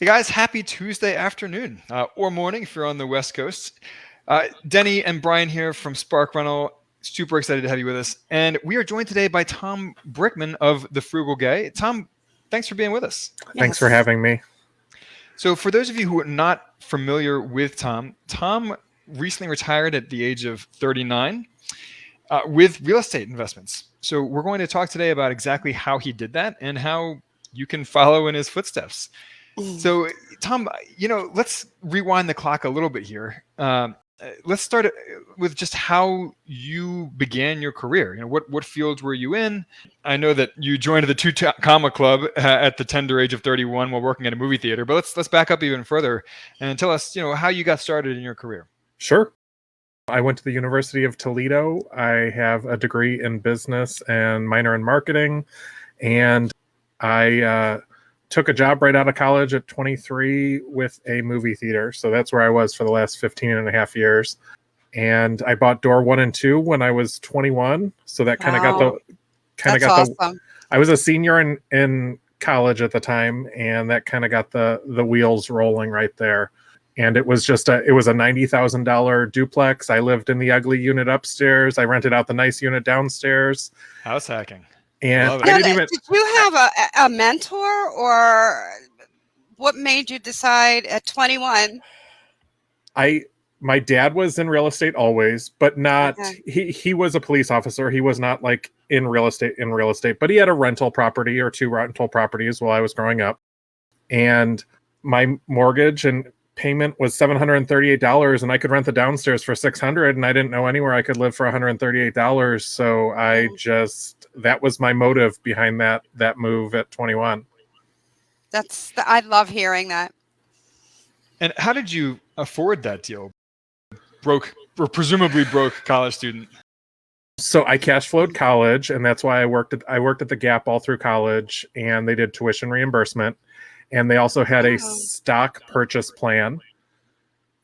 Hey guys, happy Tuesday afternoon or morning if you're on the West Coast. Denny and Brian here from Spark Rental. Super excited to have you with us. And we are joined today by Tom Brickman of the FrugalGay. Tom, thanks for being with us. Thanks for having me. So for those of you who are not familiar with Tom recently retired at the age of 39 with real estate investments. So we're going to talk today about exactly how he did that and how you can follow in his footsteps. So, Tom, let's rewind the clock a little bit here. Let's start with just how you began your career. What fields were you in? I know that you joined the Two Comma Club at the tender age of 31 while working at a movie theater. But let's back up even further and tell us, how you got started in your career. Sure. I went to the University of Toledo. I have a degree in business and minor in marketing, and I took a job right out of college at 23 with a movie theater. So that's where I was for the last 15 and a half years. And I bought door 1 and 2 when I was 21. So that kind of got awesome. I was a senior in college at the time, and that kind of got the wheels rolling right there. And it was a $90,000 duplex. I lived in the ugly unit upstairs. I rented out the nice unit downstairs. House hacking. And did you have a mentor, or what made you decide at 21? My dad was in real estate always, but not, he was a police officer. He was not like in real estate, but he had a rental property or 2 rental properties while I was growing up. And my mortgage and payment was $738, and I could rent the downstairs for $600, and I didn't know anywhere I could live for $138. So that was my motive behind that move at 21. I love hearing that. And how did you afford that deal? Presumably broke college student. So I cash flowed college, and that's why I worked at the Gap all through college, and they did tuition reimbursement. And they also had a stock purchase plan,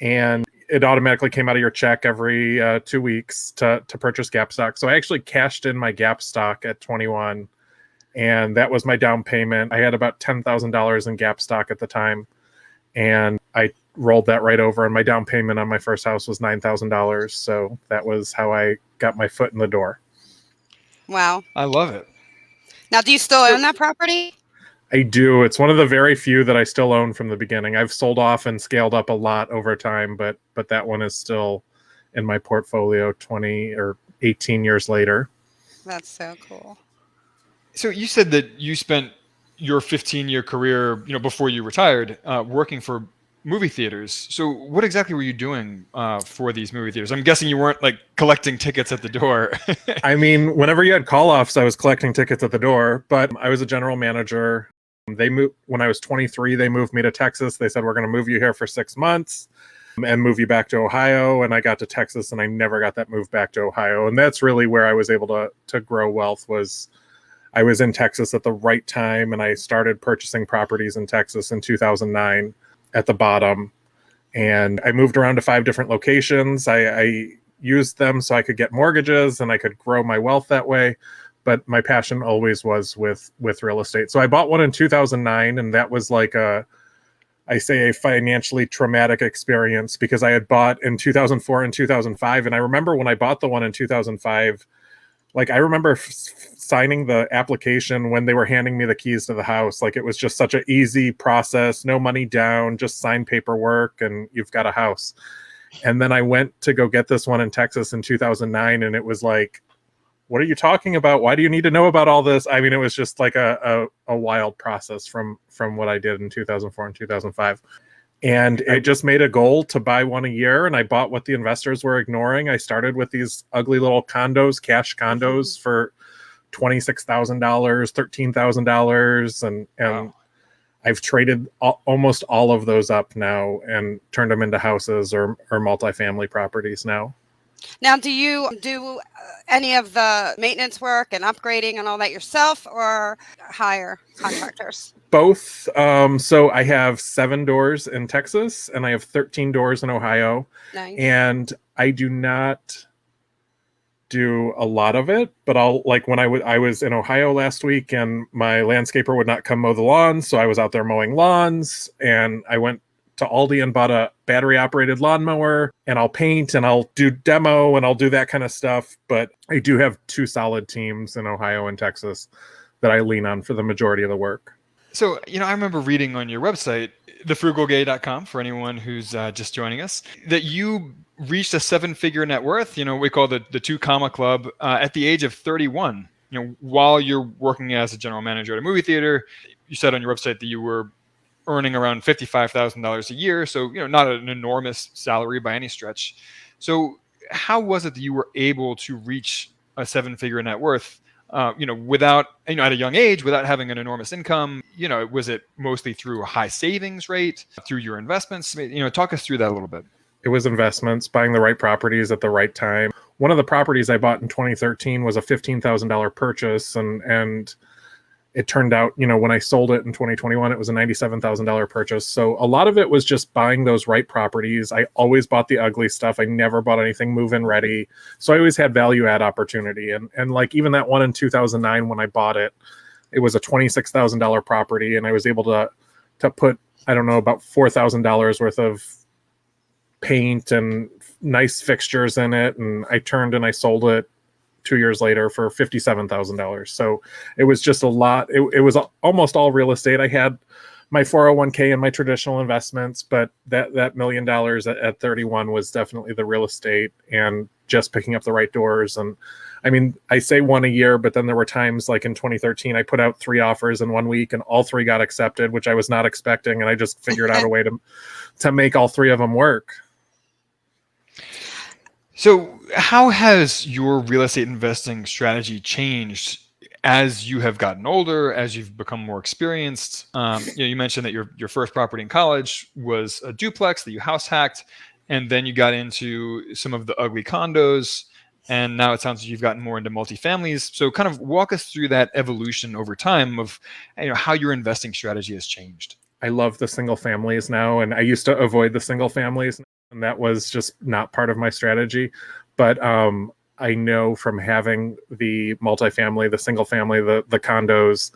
and it automatically came out of your check every 2 weeks to purchase Gap stock. So I actually cashed in my Gap stock at 21, and that was my down payment. I had about $10,000 in Gap stock at the time, and I rolled that right over, and my down payment on my first house was $9,000. So that was how I got my foot in the door. Wow. I love it. Now, do you still own that property? I do. It's one of the very few that I still own from the beginning. I've sold off and scaled up a lot over time, but that one is still in my portfolio 20 or 18 years later. That's so cool. So you said that you spent your 15-year career, before you retired, working for movie theaters. So what exactly were you doing for these movie theaters? I'm guessing you weren't like collecting tickets at the door. I mean, whenever you had call-offs, I was collecting tickets at the door, but I was a general manager. They moved when I was 23. They moved me to Texas. They said, we're going to move you here for 6 months and move you back to Ohio. And I got to Texas, and I never got that move back to Ohio. And that's really where I was able to grow wealth. Was I was in Texas at the right time, and I started purchasing properties in Texas in 2009 at the bottom. And I moved around to 5 different locations. I used them so I could get mortgages, and I could grow my wealth that way. But my passion always was with real estate. So I bought one in 2009, and that was like a financially traumatic experience, because I had bought in 2004 and 2005. And I remember when I bought the one in 2005, like I remember signing the application when they were handing me the keys to the house. Like it was just such an easy process, no money down, just sign paperwork and you've got a house. And then I went to go get this one in Texas in 2009, and it was like, what are you talking about? Why do you need to know about all this? I mean, it was just like a wild process from what I did in 2004 and 2005. And I just made a goal to buy one a year, and I bought what the investors were ignoring. I started with these ugly little condos, cash condos for $26,000, $13,000. And wow. I've traded almost all of those up now and turned them into houses or multifamily properties now. Now, do you do any of the maintenance work and upgrading and all that yourself, or hire contractors? Both. So I have 7 doors in Texas, and I have 13 doors in Ohio. Nice. And I do not do a lot of it, but I'll like when I was in Ohio last week and my landscaper would not come mow the lawns, so I was out there mowing lawns, and I went to Aldi and bought a battery operated lawnmower, and I'll paint and I'll do demo and I'll do that kind of stuff. But I do have two solid teams in Ohio and Texas that I lean on for the majority of the work. So, I remember reading on your website, thefrugalgay.com, for anyone who's just joining us, that you reached a 7-figure net worth, we call the 2 comma club, at the age of 31, while you're working as a general manager at a movie theater. You said on your website that you were earning around $55,000 a year. So, not an enormous salary by any stretch. So how was it that you were able to reach a 7-figure net worth, without, at a young age, without having an enormous income? Was it mostly through a high savings rate, through your investments? Talk us through that a little bit. It was investments, buying the right properties at the right time. One of the properties I bought in 2013 was a $15,000 purchase, and it turned out, when I sold it in 2021, it was a $97,000 purchase. So a lot of it was just buying those right properties. I always bought the ugly stuff. I never bought anything move-in ready. So I always had value add opportunity. And like even that one in 2009 when I bought it, it was a $26,000 property, and I was able to put, I don't know, about $4,000 worth of paint and nice fixtures in it. And I turned and I sold it 2 years later for $57,000. So it was just a lot. It was almost all real estate. I had my 401k and my traditional investments, but that $1 million at 31 was definitely the real estate and just picking up the right doors. And I mean, I say one a year, but then there were times like in 2013, I put out 3 offers in 1 week and all 3 got accepted, which I was not expecting. And I just figured out a way to make all 3 of them work. So how has your real estate investing strategy changed as you have gotten older, as you've become more experienced? You mentioned that your first property in college was a duplex that you house hacked, and then you got into some of the ugly condos, and now it sounds like you've gotten more into multifamilies. So kind of walk us through that evolution over time of how your investing strategy has changed. I love the single families now, and I used to avoid the single families, and that was just not part of my strategy. But I know from having the multifamily, the single family, the condos,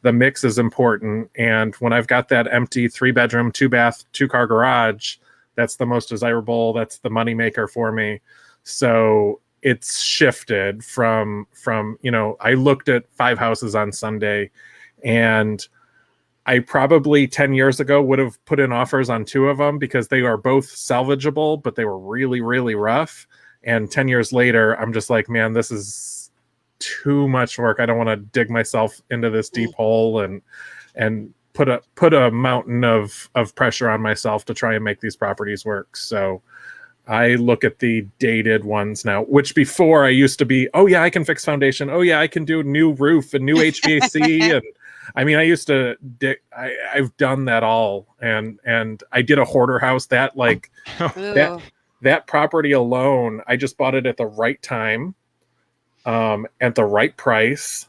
the mix is important. And when I've got that empty 3-bedroom, 2-bath, 2-car garage, that's the most desirable. That's the moneymaker for me. So it's shifted from I looked at 5 houses on Sunday, and I probably 10 years ago would have put in offers on 2 of them because they are both salvageable, but they were really, really rough. And 10 years later, I'm just like, man, this is too much work. I don't want to dig myself into this deep hole and put a mountain of pressure on myself to try and make these properties work. So I look at the dated ones now, which before I used to be, oh yeah, I can fix foundation. Oh yeah, I can do new roof and new HVAC. And I mean, I used to, I've done that all. And I did a hoarder house that like that property alone, I just bought it at the right time, at the right price.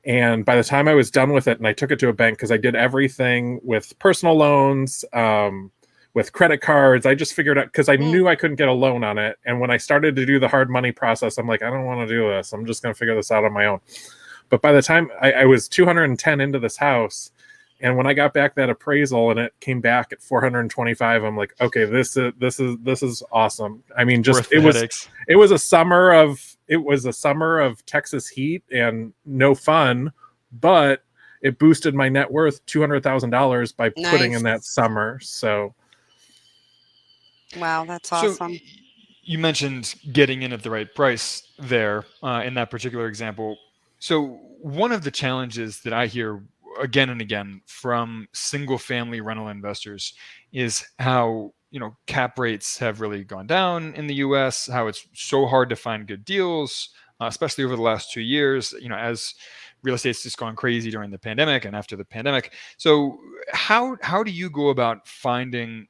And by the time I was done with it and I took it to a bank, because I did everything with personal loans, with credit cards, I just figured out, because I knew I couldn't get a loan on it. And when I started to do the hard money process, I'm like, I don't want to do this. I'm just going to figure this out on my own. But by the time I was 210 into this house, and when I got back that appraisal and it came back at 425, I'm like, okay, this is awesome. I mean, just it was a summer of Texas heat and no fun, but it boosted my net worth $200,000 by putting in that summer. So, wow, that's awesome. So you mentioned getting in at the right price there in that particular example. So one of the challenges that I hear again and again from single family rental investors is how, cap rates have really gone down in the US, how it's so hard to find good deals, especially over the last 2 years, as real estate's just gone crazy during the pandemic and after the pandemic. So how do you go about finding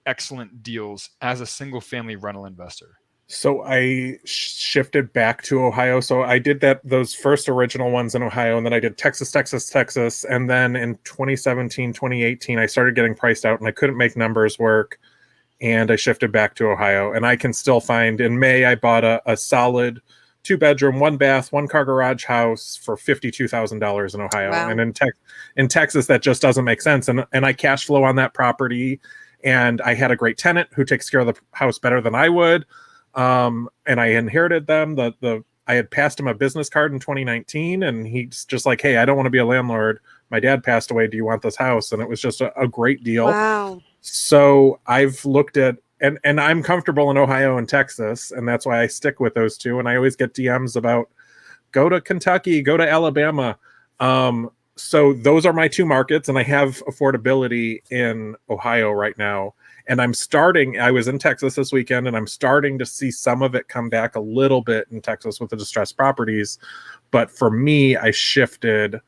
excellent deals as a single family rental investor? So I shifted back to Ohio. So I did those first original ones in Ohio, and then I did Texas. And then in 2017, 2018, I started getting priced out and I couldn't make numbers work. And I shifted back to Ohio, and I can still find, in May, I bought a solid 2-bedroom, 1-bath, 1-car garage house for $52,000 in Ohio. Wow. And in Texas, that just doesn't make sense. And I cash flow on that property. And I had a great tenant who takes care of the house better than I would. And I inherited them. I had passed him a business card in 2019, and he's just like, hey, I don't want to be a landlord. My dad passed away. Do you want this house? And it was just a great deal. Wow. So I've looked at, and I'm comfortable in Ohio and Texas, and that's why I stick with those two. And I always get DMs about go to Kentucky, go to Alabama. So those are my two markets, and I have affordability in Ohio right now. And I was in Texas this weekend, and I'm starting to see some of it come back a little bit in Texas with the distressed properties. But for me, I shifted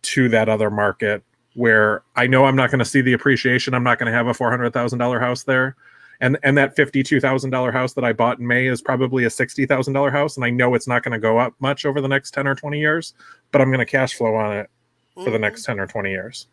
to that other market where I know I'm not going to see the appreciation. I'm not going to have a $400,000 house there. And that $52,000 house that I bought in May is probably a $60,000 house. And I know it's not going to go up much over the next 10 or 20 years, but I'm going to cash flow on it for the next 10 or 20 years.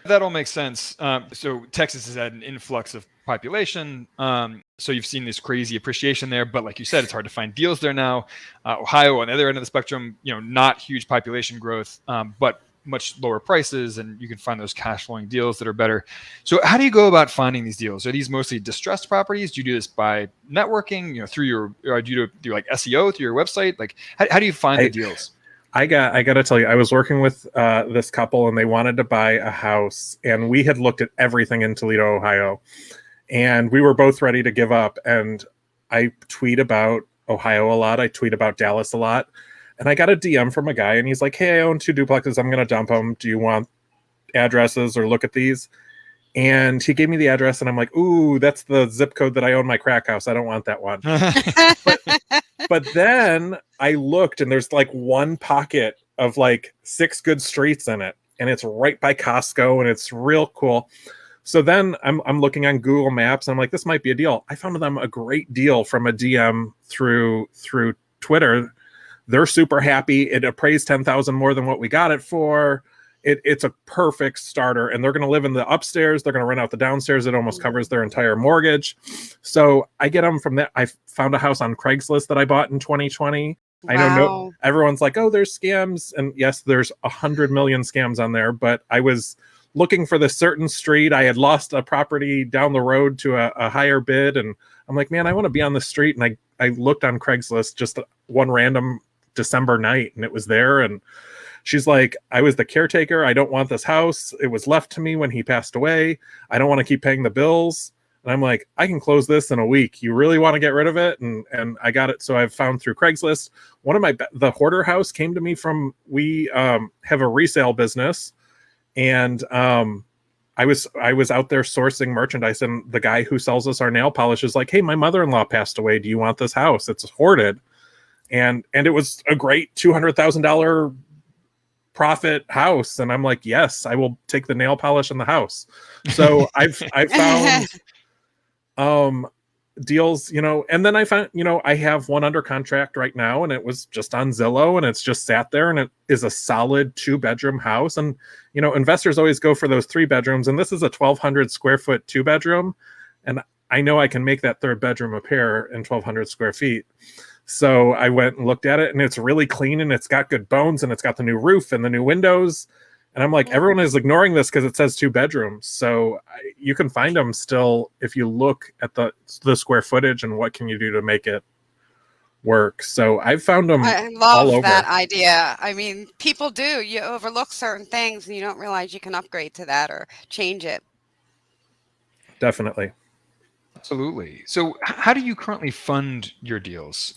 That all makes sense. So Texas has had an influx of population. So you've seen this crazy appreciation there, but like you said, it's hard to find deals there now. Ohio on the other end of the spectrum, not huge population growth, but much lower prices, and you can find those cash flowing deals that are better. So how do you go about finding these deals? Are these mostly distressed properties? Do you do this by networking, through do you do like SEO through your website? Like how do you find the deals? I got to tell you, I was working with this couple, and they wanted to buy a house, and we had looked at everything in Toledo, Ohio, and we were both ready to give up. And I tweet about Ohio a lot. I tweet about Dallas a lot. And I got a DM from a guy, and he's like, hey, I own 2 duplexes. I'm going to dump them. Do you want addresses or look at these? And he gave me the address, and I'm like, ooh, that's the zip code that I own my crack house. I don't want that one. But then I looked, and there's like one pocket of like 6 good streets in it, and it's right by Costco, and it's real cool. So then I'm looking on Google Maps, and I'm like, this might be a deal. I found them a great deal from a DM through Twitter. They're super happy. It appraised $10,000 more than what we got it for. It's a perfect starter, and they're going to live in the upstairs. They're going to rent out the downstairs. It almost covers their entire mortgage. So I get them from that. I found a house on Craigslist that I bought in 2020. Wow. I know everyone's like, oh, there's scams. And yes, there's 100 million scams on there, but I was looking for this certain street. I had lost a property down the road to a higher bid. And I'm like, man, I want to be on the street. And I looked on Craigslist just one random December night, and it was there. And she's like, I was the caretaker. I don't want this house. It was left to me when he passed away. I don't want to keep paying the bills. And I'm like, I can close this in a week. You really want to get rid of it? And I got it. So I've found through Craigslist. The hoarder house came to me from, we have a resale business. And I was out there sourcing merchandise, and the guy who sells us our nail polish is like, hey, my mother-in-law passed away. Do you want this house? It's hoarded. And it was a great $200,000 profit house. And I'm like, yes, I will take the nail polish in the house. So I found deals, and then I found, I have one under contract right now, and it was just on Zillow, and it's just sat there, and it is a solid 2-bedroom house. And, investors always go for those 3 bedrooms, and this is a 1,200 square foot 2-bedroom. And I know I can make that 3rd bedroom appear in 1,200 square feet. So I went and looked at it, and it's really clean, and it's got good bones, and it's got the new roof and the new windows. And I'm like, everyone is ignoring this because it says 2 bedrooms. So you can find them still if you look at the square footage and what can you do to make it work. So I've found them all over. That idea. I mean, people do. You overlook certain things, and you don't realize you can upgrade to that or change it. Definitely. Absolutely. So how do you currently fund your deals?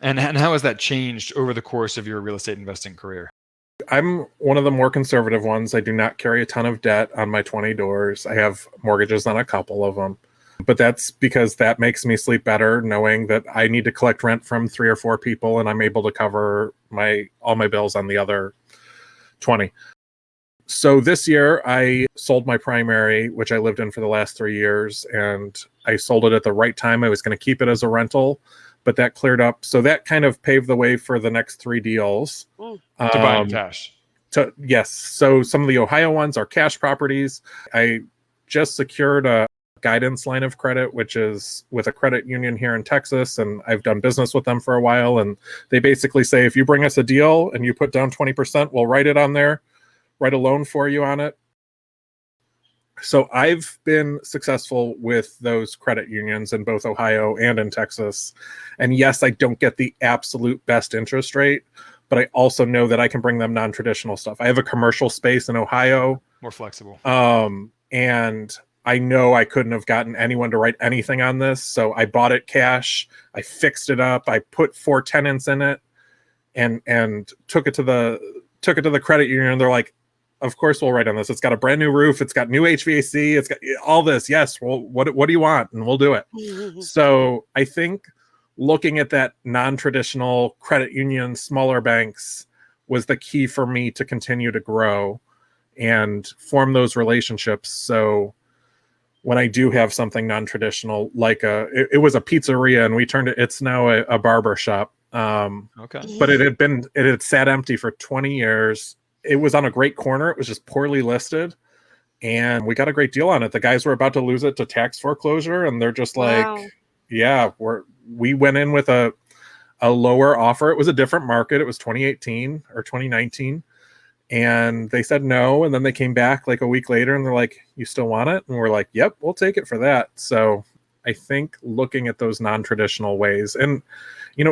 And how has that changed over the course of your real estate investing career? I'm one of the more conservative ones. I do not carry a ton of debt on my 20 doors. I have mortgages on a couple of them, but that's because that makes me sleep better knowing that I need to collect rent from 3 or 4 people, and I'm able to cover all my bills on the other 20. So this year I sold my primary, which I lived in for the last 3 years, and I sold it at the right time. I was going to keep it as a rental, but that cleared up. So that kind of paved the way for the next 3 deals. To buy in cash. Yes. So some of the Ohio ones are cash properties. I just secured a guidance line of credit, which is with a credit union here in Texas, and I've done business with them for a while, and they basically say, if you bring us a deal and you put down 20%, we'll write it on there, write a loan for you on it. So I've been successful with those credit unions in both Ohio and in Texas. And yes, I don't get the absolute best interest rate, but I also know that I can bring them non-traditional stuff. I have a commercial space in Ohio. More flexible. And I know I couldn't have gotten anyone to write anything on this. So I bought it cash. I fixed it up. I put 4 tenants in it and took it to the credit union. They're like, of course we'll write on this. It's got a brand new roof. It's got new HVAC. It's got all this. Yes. Well, what do you want? And we'll do it. So I think looking at that non-traditional credit union, smaller banks was the key for me to continue to grow and form those relationships. So when I do have something non-traditional, like it was a pizzeria and we turned it, it's now a barber shop. Okay. But it had sat empty for 20 years. It was on a great corner. It was just poorly listed, and we got a great deal on it. The guys were about to lose it to tax foreclosure, and they're just like, Wow. yeah, we went in with a lower offer. It was a different market. It was 2018 or 2019. And they said no. And then they came back like a week later and they're like, you still want it? And we're like, yep, we'll take it for that. So I think looking at those non-traditional ways, and,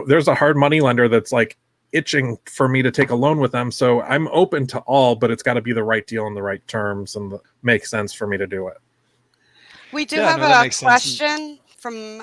there's a hard money lender that's like itching for me to take a loan with them. So I'm open to all, but it's got to be the right deal and the right terms and make sense for me to do it. We do Yeah, have no, that a makes sense. question from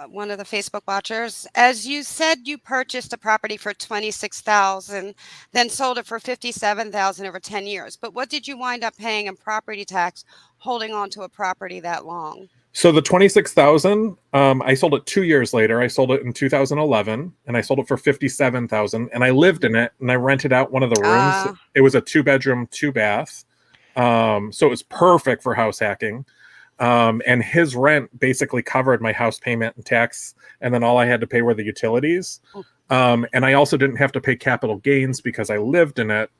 one of the Facebook watchers. As you said, you purchased a property for $26,000, then sold it for $57,000 over 10 years. But what did you wind up paying in property tax holding on to a property that long? So the 26,000, I sold it 2 years later. I sold it in 2011, and I sold it for 57,000. And I lived in it, and I rented out one of the rooms. It was a 2-bedroom, 2-bath, so it was perfect for house hacking. And his rent basically covered my house payment and tax, and then all I had to pay were the utilities. And I also didn't have to pay capital gains because I lived in it.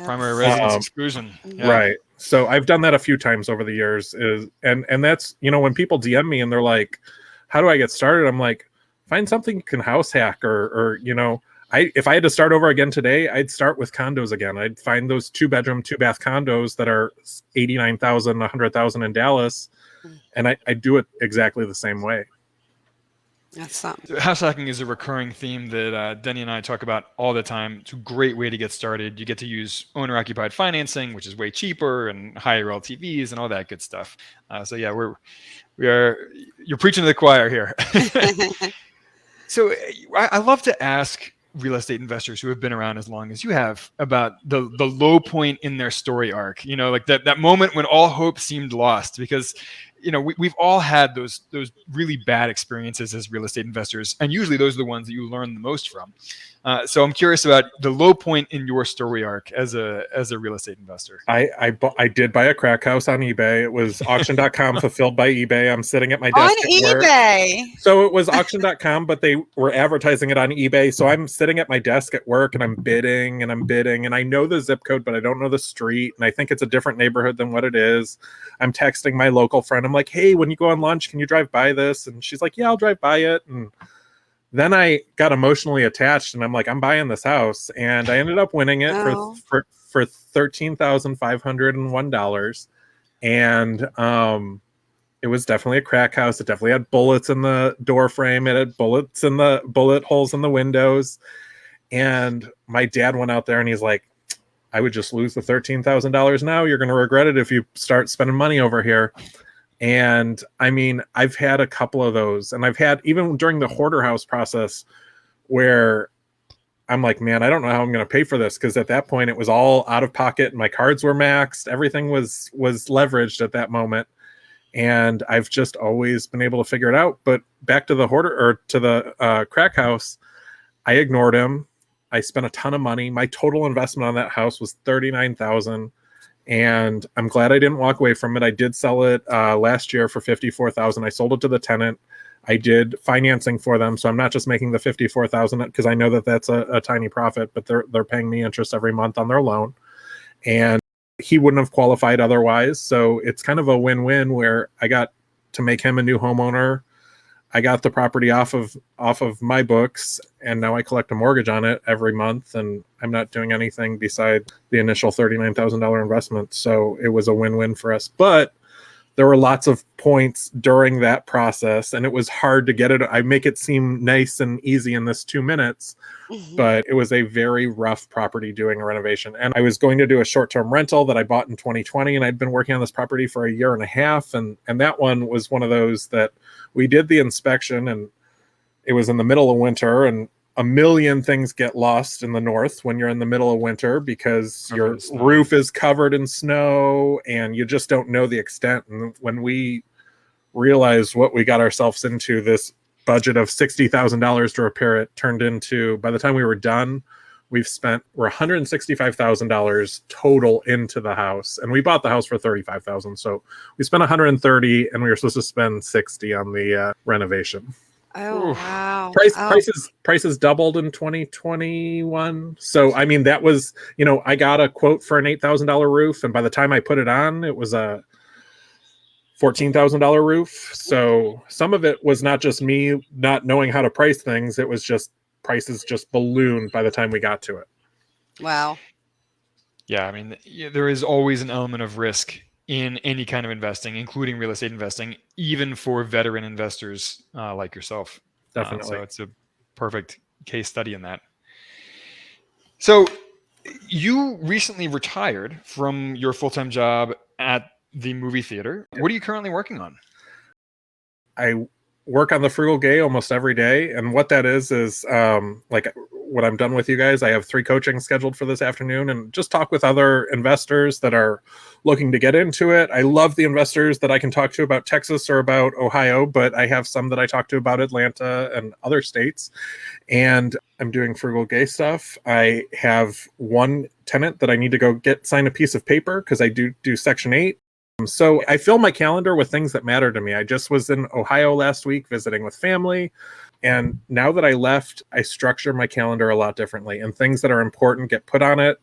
Primary residence exclusion. Yeah. Right. So I've done that a few times over the years. And that's, when people DM me and they're like, how do I get started? I'm like, find something you can house hack or if I had to start over again today, I'd start with condos again. I'd find those 2-bedroom, 2-bath condos that are 89,000, 100,000 in Dallas. And I do it exactly the same way. That's something. So house hacking is a recurring theme that Deni and I talk about all the time. It's a great way to get started. You get to use owner-occupied financing, which is way cheaper, and higher LTVs and all that good stuff. So yeah, you're preaching to the choir here. So I love to ask real estate investors who have been around as long as you have about the low point in their story arc. Like that moment when all hope seemed lost, because we've all had those really bad experiences as real estate investors, and usually those are the ones that you learn the most from. So I'm curious about the low point in your story arc as a real estate investor. I did buy a crack house on eBay. It was auction.com fulfilled by eBay. I'm sitting at my desk On at work. eBay. So it was auction.com, but they were advertising it on eBay. So I'm sitting at my desk at work and I'm bidding and I know the zip code, but I don't know the street. And I think it's a different neighborhood than what it is. I'm texting my local friend. I'm like, hey, when you go on lunch, can you drive by this? And she's like, yeah, I'll drive by it. And then I got emotionally attached and I'm like, I'm buying this house. And I ended up winning it for $13,501. And it was definitely a crack house. It definitely had bullets in the door frame. It had bullets in the bullet holes in the windows. And my dad went out there and he's like, I would just lose the $13,000 now. You're going to regret it if you start spending money over here. And I mean, I've had a couple of those, and I've had even during the hoarder house process where I'm like, man, I don't know how I'm going to pay for this. Cause at that point it was all out of pocket and my cards were maxed. Everything was leveraged at that moment. And I've just always been able to figure it out. But back to the hoarder or to the crack house, I ignored him. I spent a ton of money. My total investment on that house was $39,000. And I'm glad I didn't walk away from it. I did sell it last year for $54,000. I sold it to the tenant. I did financing for them, so I'm not just making the $54,000 because I know that that's a tiny profit, but they're paying me interest every month on their loan, and he wouldn't have qualified otherwise. So it's kind of a win-win where I got to make him a new homeowner. I got the property off of my books, and now I collect a mortgage on it every month, and I'm not doing anything beside the initial $39,000 investment. So it was a win-win for us. But there were lots of points during that process, and it was hard to get it. I make it seem nice and easy in this 2 minutes, but it was a very rough property doing a renovation. And I was going to do a short-term rental that I bought in 2020, and I'd been working on this property for a year and a half. And that one was one of those that we did the inspection, and it was in the middle of winter, and a million things get lost in the north when you're in the middle of winter because your roof is covered in snow and you just don't know the extent. And when we realized what we got ourselves into, this budget of $60,000 to repair it turned into, by the time we were done, we're $165,000 total into the house, and we bought the house for $35,000. So we spent $130,000, and we were supposed to spend $60,000 on the renovation. Oh, wow. Prices doubled in 2021. So, I mean, that was, I got a quote for an $8,000 roof. And by the time I put it on, it was a $14,000 roof. So some of it was not just me not knowing how to price things. It was just prices just ballooned by the time we got to it. Wow. Yeah. I mean, there is always an element of risk in any kind of investing, including real estate investing, even for veteran investors like yourself. Definitely. So it's a perfect case study in that. So you recently retired from your full-time job at the movie theater. What are you currently working on? I work on the FrugalGay almost every day. And what that is like when I'm done with you guys, I have 3 coachings scheduled for this afternoon, and just talk with other investors that are looking to get into it. I love the investors that I can talk to about Texas or about Ohio, but I have some that I talk to about Atlanta and other states. And I'm doing FrugalGay stuff. I have one tenant that I need to go sign a piece of paper because I do Section 8. So I fill my calendar with things that matter to me. I just was in Ohio last week visiting with family. And now that I left, I structure my calendar a lot differently, and things that are important get put on it.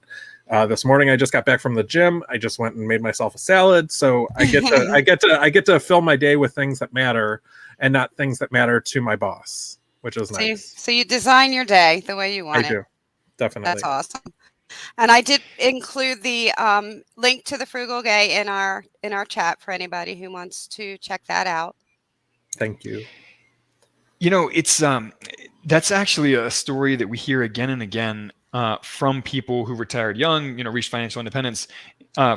This morning, I just got back from the gym. I just went and made myself a salad. So I get to fill my day with things that matter and not things that matter to my boss, which is nice. So you design your day the way you want it. I do. Definitely. That's awesome. And I did include the link to the FrugalGay in our chat for anybody who wants to check that out. Thank you. It's that's actually a story that we hear again and again from people who retired young, reached financial independence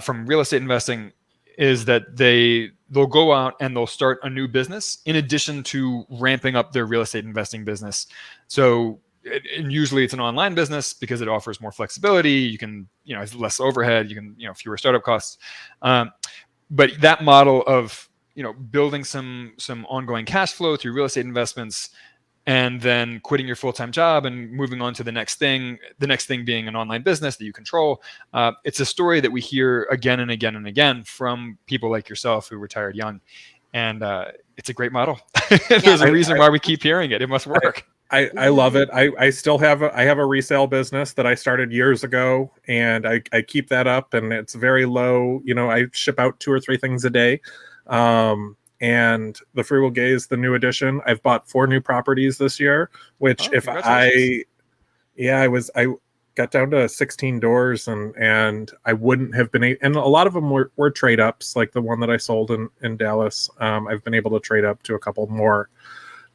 from real estate investing, is that they'll go out and they'll start a new business in addition to ramping up their real estate investing business. So and usually it's an online business because it offers more flexibility. You can, it's less overhead. You can, fewer startup costs. But that model of, building some ongoing cash flow through real estate investments, and then quitting your full-time job and moving on to the next thing being an online business that you control. It's a story that we hear again and again and again from people like yourself who retired young. And it's a great model. There's a reason why we keep hearing it. It must work. I love it. I still have a resale business that I started years ago, and I keep that up, and it's very low. I ship out 2 or 3 things a day. And the FrugalGay is the new addition. I've bought 4 new properties this year, which I got down to 16 doors, and I wouldn't have been, and a lot of them were trade ups, like the one that I sold in Dallas. I've been able to trade up to a couple more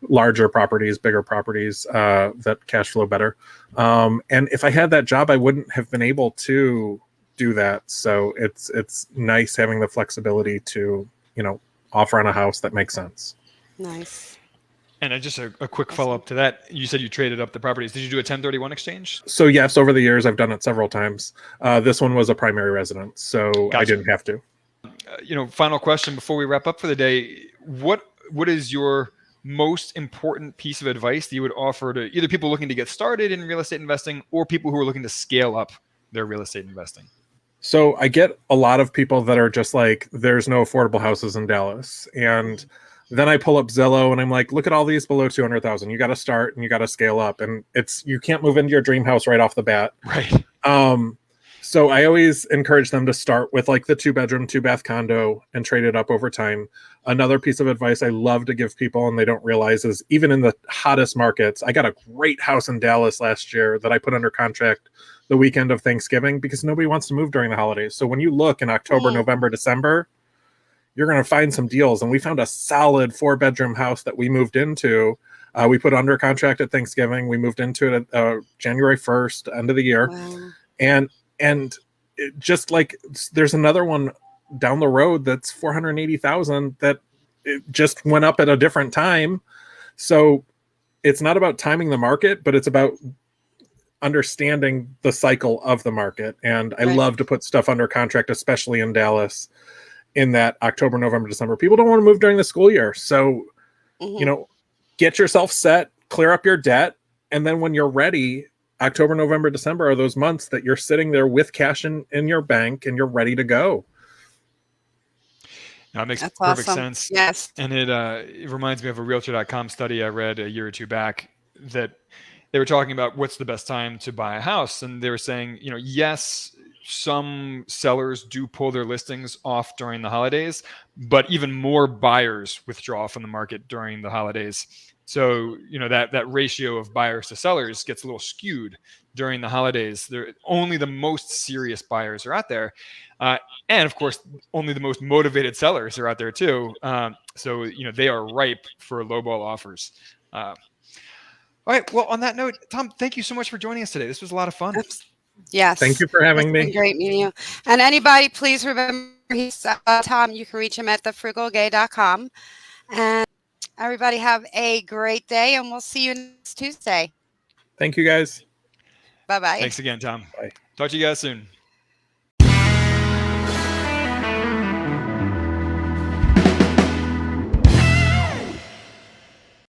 larger properties, bigger properties that cash flow better. And if I had that job, I wouldn't have been able to do that. So it's nice having the flexibility to, offer on a house that makes sense. Nice. And just a quick follow-up to that. You said you traded up the properties. Did you do a 1031 exchange? So yes, over the years, I've done it several times. This one was a primary residence, so gotcha. I didn't have to. Final question before we wrap up for the day. What is your most important piece of advice that you would offer to either people looking to get started in real estate investing or people who are looking to scale up their real estate investing? So I get a lot of people that are just like, there's no affordable houses in Dallas. And then I pull up Zillow and I'm like, look at all these below 200,000. You got to start and you got to scale up. And you can't move into your dream house right off the bat. Right. So I always encourage them to start with like the 2-bedroom, 2-bath condo and trade it up over time. Another piece of advice I love to give people and they don't realize is even in the hottest markets, I got a great house in Dallas last year that I put under contract the weekend of Thanksgiving because nobody wants to move during the holidays. So when you look in October, November, December, you're going to find some deals. And we found a solid 4-bedroom house that we moved into. We put under contract at Thanksgiving. We moved into it at January 1st, end of the year. Wow. And it just like there's another one down the road that's 480,000 that it just went up at a different time. So it's not about timing the market, but it's about understanding the cycle of the market. And I love to put stuff under contract, especially in Dallas, in that October, November, December. People don't want to move during the school year. So, you know, get yourself set, clear up your debt. And then when you're ready, October, November, December are those months that you're sitting there with cash in your bank and you're ready to go. That makes That's perfect awesome. sense. Yes. And it reminds me of a Realtor.com study I read a year or two back that they were talking about what's the best time to buy a house. And they were saying, you know, yes, some sellers do pull their listings off during the holidays, but even more buyers withdraw from the market during the holidays. So, you know, that ratio of buyers to sellers gets a little skewed during the holidays. Only the most serious buyers are out there. And of course, only the most motivated sellers are out there too. So, you know, they are ripe for lowball offers. All right. Well, on that note, Tom, thank you so much for joining us today. This was a lot of fun. Yes. Thank you for having me. It's been great meeting you. And anybody, please remember, he's Tom. You can reach him at FrugalGay.com. And everybody have a great day, and we'll see you next Tuesday. Thank you, guys. Bye-bye. Thanks again, Tom. Bye. Talk to you guys soon.